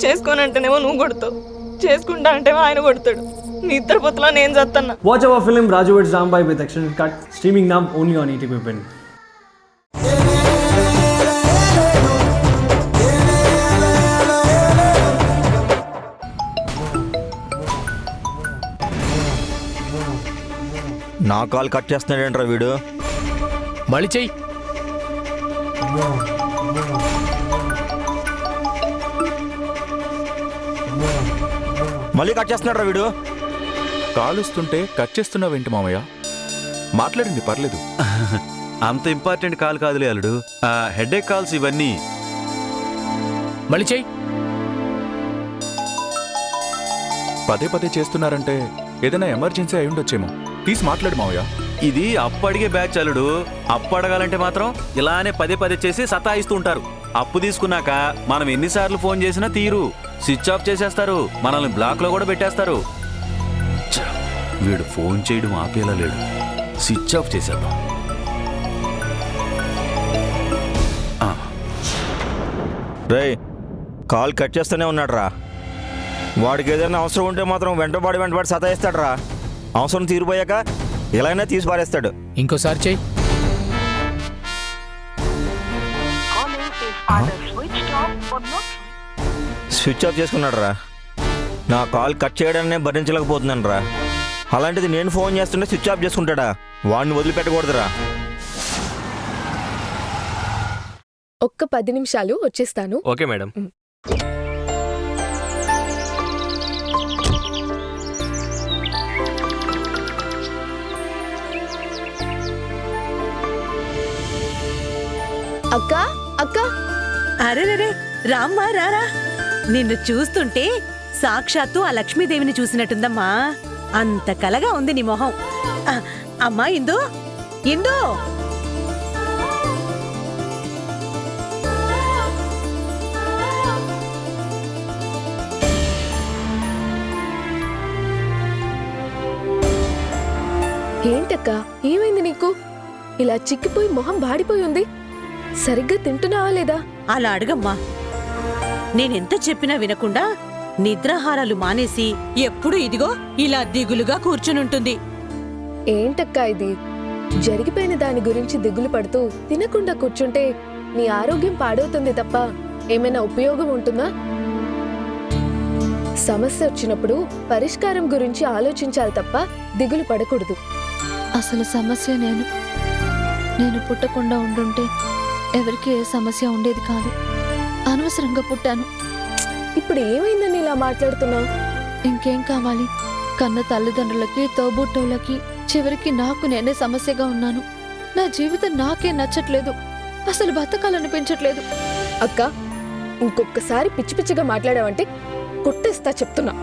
చేసుకోనంటేనేమో నువ్వు కొడతావు, చేసుకుంటా అంటేమో ఆయన కొడతాడు. నీ ఇద్దరు పొత్తులో నేను చేస్తున్నా. Watch our film Raju vs. Rambai with extended cut, streaming now only on ETV Win. నా కాల్ కట్ చేస్తున్నాడేంట్రా వీడు. మళ్ళీ చెయ్యి. మళ్ళీ కట్ చేస్తున్నాడు వీడు. కాలుస్తుంటే కట్ చేస్తున్నావేంటి మామయ్య? మాట్లాడండి, పర్లేదు. అంత ఇంపార్టెంట్ కాల్ కాదులే అల్లుడు, హెడేక్ కాల్స్ ఇవన్నీ. మళ్ళీ చెయ్యి. పదే పదే చేస్తున్నారంటే ఏదైనా ఎమర్జెన్సీ అయి ఉండొచ్చేమో. తీసి మాట్లాడు మావయ్య. ఇది అప్పడిగే బ్యాచ్ అల్లుడు. అప్పు అడగాలంటే మాత్రం ఇలానే పదే పదే చేసి సతాయిస్తూ ఉంటారు. అప్పు తీసుకున్నాక మనం ఎన్నిసార్లు ఫోన్ చేసినా తీరు, స్విచ్ ఆఫ్ చేసేస్తారు, మనల్ని బ్లాక్ లో కూడా పెట్టేస్తారు. వీడు ఫోన్ చేయడం ఆపేలా లేడు, స్విచ్ ఆఫ్ చేసేద్దాం. రేయ్, కాల్ కట్ చేస్తూనే ఉన్నాడు రా. వాడికి ఏదైనా అవసరం ఉంటే మాత్రం వెంటబడి సతాయిస్తాడు రా. అవసరం తీరిపోయాక ఎలాగైనా తీసి పారేస్తాడు. ఇంకోసారి చెయ్యి. స్విచ్ ఆఫ్ చేసుకున్నాడు రా. నా కాల్ కట్ చేయడాన్ని భరించలేకపోతున్నాను రా. అలాంటిది నేను ఫోన్ చేస్తుంటే స్విచ్ ఆఫ్ చేసుకుంటాడా? వాడిని వదిలిపెట్టకూడదురా. ఒక్క 10 నిమిషాలు వచ్చేస్తాను. Okay madam. అక్క అక్క, అరెరే రామ్మా, రారా. నిన్ను చూస్తుంటే సాక్షాత్తు ఆ లక్ష్మీదేవిని చూసినట్టుందమ్మా. అంత కలగా ఉంది నీ మొహం. అమ్మా ఇందు, ఇందు. ఏంటక్క, ఏమైంది నీకు? ఇలా చిక్కిపోయి మొహం బాడిపోయి ఉంది. సరిగ్గా తింటున్నావా లేదా? అలా అడగమ్మా. నేనెంత చెప్పినా వినకుండా నిద్రాహారాలు మానేసి ఎప్పుడు ఇదిగో ఇలా దిగులుగా కూర్చునుంటుంది. ఏంటక్కా ఇది? జరిగిపోయిన దాని గురించి దిగులు పడుతూ తినకుండా కూర్చుంటే నీ ఆరోగ్యం పాడవుతుంది తప్ప ఏమైనా ఉపయోగం ఉంటుందా? సమస్య వచ్చినప్పుడు పరిష్కారం గురించి ఆలోచించాలి తప్ప దిగులు పడకూడదు. అసలు సమస్య నేను పుట్టకుండా ఉండుంటే ఎవరికి ఏ సమస్య ఉండేది కాదు. అనవసరంగా పుట్టాను. ఇప్పుడు ఏమైందని ఇలా మాట్లాడుతున్నావు? ఇంకేం కావాలి? కన్న తల్లిదండ్రులకి, తోబుట్టోళ్ళకి, చివరికి నాకు నేనే సమస్యగా ఉన్నాను. నా జీవితం నాకే నచ్చట్లేదు. అసలు బతకాలనిపించట్లేదు. అక్క, ఇంకొకసారి పిచ్చి పిచ్చిగా మాట్లాడావంటే కొట్టేస్తా చెప్తున్నా.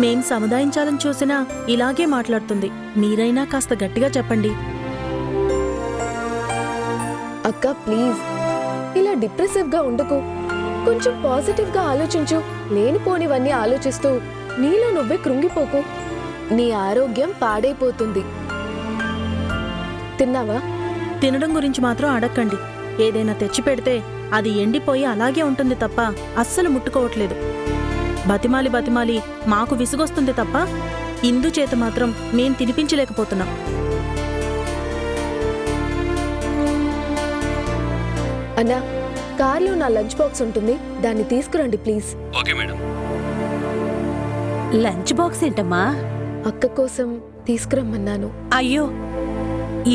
మేం సముదాయించాలని చూసినా ఇలాగే మాట్లాడుతుంది. మీరైనా కాస్త గట్టిగా చెప్పండి. అక్క ప్లీజ్, ఇలా డిప్రెసివ్ గా ఉండకు. కొంచెం పాజిటివ్ గా ఆలోచించు. లేనిపోనివన్నీ ఆలోచిస్తూ నీలో నువ్వే కృంగిపోకు. నీ ఆరోగ్యం పాడైపోతుంది. తిన్నావా? తినడం గురించి మాత్రం అడక్కండి. ఏదైనా తెచ్చి పెడితే అది ఎండిపోయి అలాగే ఉంటుంది తప్ప అస్సలు ముట్టుకోవట్లేదు. బతిమాలి మాకు విసుగొస్తుంది తప్ప ఇందు చేత మాత్రం మేం తినిపించలేకపోతున్నాం. అన్నా, కార్లో నా లంచ్ బాక్స్ ఉంటుంది, దాన్ని తీసుకురండి please. Okay madam. Lunch box ఏంటమ్మా? అక్క కోసం తీసుకురమ్మన్నాను. అయ్యో,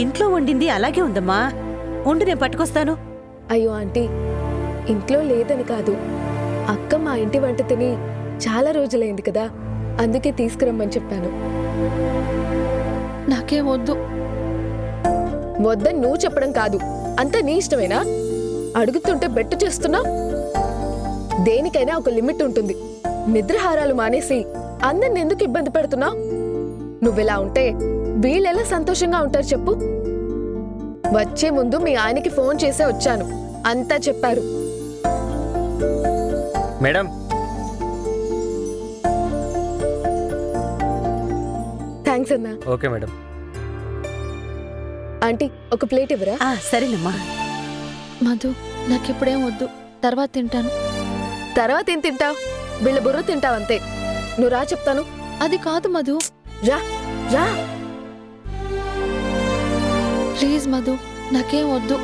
ఇంట్లో వండింది అలాగే ఉందమ్మా. ఉండి నేను పట్టుకొస్తాను. అయ్యో ఆంటీ, ఇంట్లో లేదని కాదు, అక్క మా ఇంటి వంట తిని చాలా రోజులైంది కదా, అందుకే తీసుకురమ్మని చెప్పాను. నాకేం వద్దు. వద్దని నువ్వు చెప్పడం కాదు, అంతా నీ ఇష్టమేనా? అడుగుతుంటే బెట్టు చేస్తున్నా. దేనికైనా ఒక లిమిట్ ఉంటుంది. నిద్రహారాలు మానేసి అందరిని ఎందుకు ఇబ్బంది పెడుతున్నా? నువ్వెలా ఉంటే వీళ్ళెలా సంతోషంగా ఉంటారు చెప్పు? వచ్చే ముందు మీ ఆయనకి ఫోన్ చేసే వచ్చాను, అంతా చెప్పారు. మేడం, థ్యాంక్స్ అన్నా. Okay madam. ఆంటీ, ఒక ప్లేట్ ఇవ్వరా? సరేనమ్మా. మధు, నాకిప్పుడేం వద్దు, తర్వాత తింటాను. తర్వాత ఏం తింటావు? వీళ్ళ బుర్ర తింటావంతే. నువ్వు రా చెప్తాను. అది కాదు మధు. రా రా. ప్లీజ్ మధు, నాకేం వద్దు.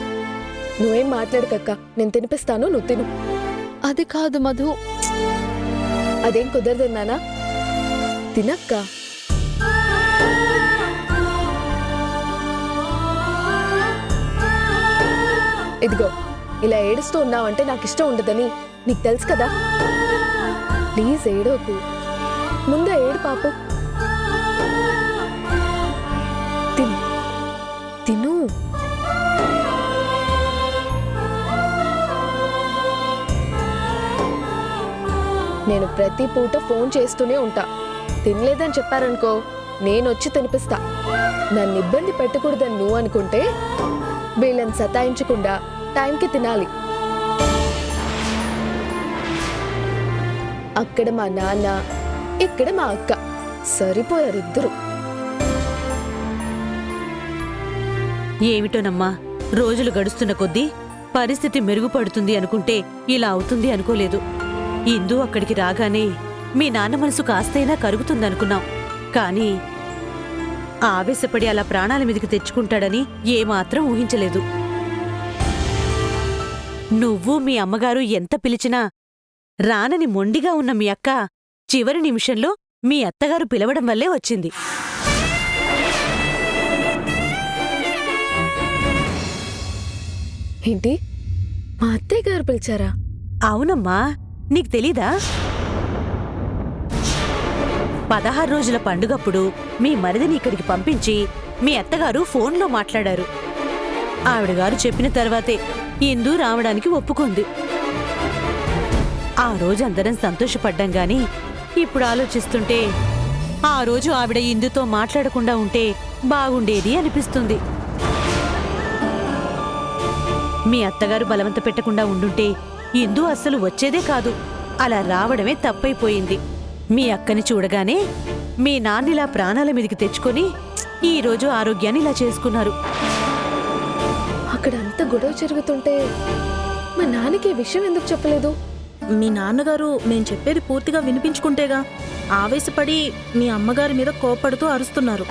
నువ్వేం మాట్లాడకక్క, నేను తినిపిస్తాను, నువ్వు తిను. అది కాదు మధు. అదేం కుదరదన్నానా? తినక్క. ఇదిగో, ఇలా ఏడుస్తూ ఉన్నావంటే నాకు ఇష్టం ఉండదని నీకు తెలుసు కదా. ప్లీజ్ ఏడోకు. ముందే ఏడు పాపు. తిను తిను. నేను ప్రతి పూట ఫోన్ చేస్తూనే ఉంటా. తినలేదని చెప్పారనుకో, నేనొచ్చి తినిపిస్తా. నన్ను ఇబ్బంది పెట్టకూడదని నువ్వు అనుకుంటే వీళ్ళని సతాయించకుండా టైంకి తినాలి. అక్కడ మా నాన్న, ఇక్కడ మా అక్క, సరిపోయారిద్దరు. ఏమిటోనమ్మా, రోజులు గడుస్తున్న కొద్దీ పరిస్థితి మెరుగుపడుతుంది అనుకుంటే ఇలా అవుతుంది అనుకోలేదు. ఇందు అక్కడికి రాగానే మీ నాన్న మనసు కాస్తైనా కరుగుతుందనుకున్నాం. కానీ ఆవేశపడి అలా ప్రాణాల మీదకి తెచ్చుకుంటాడని ఏమాత్రం ఊహించలేదు. నువ్వు మీ అమ్మగారు ఎంత పిలిచినా రానని మొండిగా ఉన్న మీ అక్క చివరి నిమిషంలో మీ అత్తగారు పిలవడం వల్లే వచ్చింది. ఏంటి, మా అత్తయ్య గారు పిలిచారా? అవునమ్మా, నీకు తెలీదా? 16 రోజుల పండుగప్పుడు మీ మరిదిని ఇక్కడికి పంపించి మీ అత్తగారు ఫోన్లో మాట్లాడారు. ఆవిడగారు చెప్పిన తర్వాతే ఇందు రావడానికి ఒప్పుకుంది. ఆ రోజు అందరం సంతోషపడ్డాం గాని ఇప్పుడు ఆలోచిస్తుంటే ఆ రోజు ఆవిడ ఇందుతో మాట్లాడకుండా ఉంటే బాగుండేది అనిపిస్తుంది. మీ అత్తగారు బలవంత పెట్టకుండా ఉండుంటే ఇందు అస్సలు వచ్చేదే కాదు. అలా రావడమే తప్పైపోయింది. మీ అక్కని చూడగానే మీ నాన్నిలా ప్రాణాల మీదకి తెచ్చుకొని ఈరోజు ఆరోగ్యాన్ని ఇలా చేసుకున్నారు. అక్కడ అంత గొడవ జరుగుతుంటే మా నాన్నకి ఈ విషయం ఎందుకు చెప్పలేదు? మీ నాన్నగారు మేం చెప్పేది పూర్తిగా వినిపించుకుంటేగా. ఆవేశపడి మీ అమ్మగారి మీద కోపడుతూ అరుస్తున్నారు.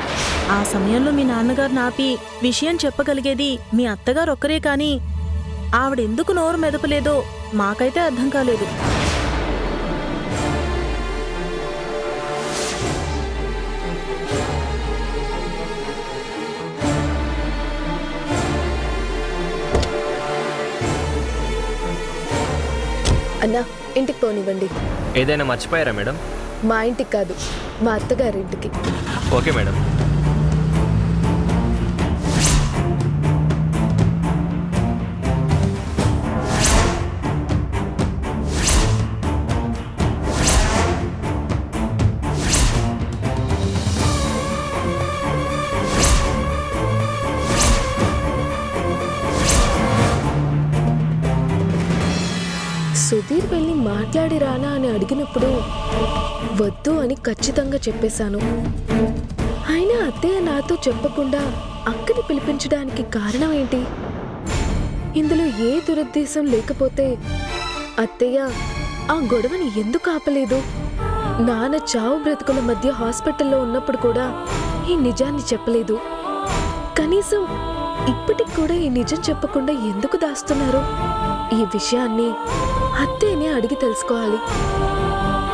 ఆ సమయంలో మీ నాన్నగారు నాపి విషయం చెప్పగలిగేది మీ అత్తగారు ఒక్కరే, కానీ ఆవిడెందుకు నోరు మెదపలేదో మాకైతే అర్థం కాలేదు. అన్నా, ఇంటికి పోనివ్వండి. ఏదైనా మర్చిపోయారా మేడం? మా ఇంటికి కాదు, మా అత్తగారింటికి. Okay madam. సుధీర్ వెళ్ళి మాట్లాడి రానా అని అడిగినప్పుడు వద్దు అని ఖచ్చితంగా చెప్పేశాను. అయినా అత్తయ్య నాతో చెప్పకుండా అక్కని పిలిపించడానికి కారణం ఏంటి? ఇందులో ఏ దురుద్దేశం లేకపోతే అత్తయ్య ఆ గొడవని ఎందుకు ఆపలేదు? నాన్న చావు బ్రతుకుల మధ్య హాస్పిటల్లో ఉన్నప్పుడు కూడా ఈ నిజాన్ని చెప్పలేదు. కనీసం ఇప్పటికి కూడా ఈ నిజం చెప్పకుండా ఎందుకు దాస్తున్నారు? ఈ విషయాన్ని అత్తయ్యనే అడిగి తెలుసుకోవాలి.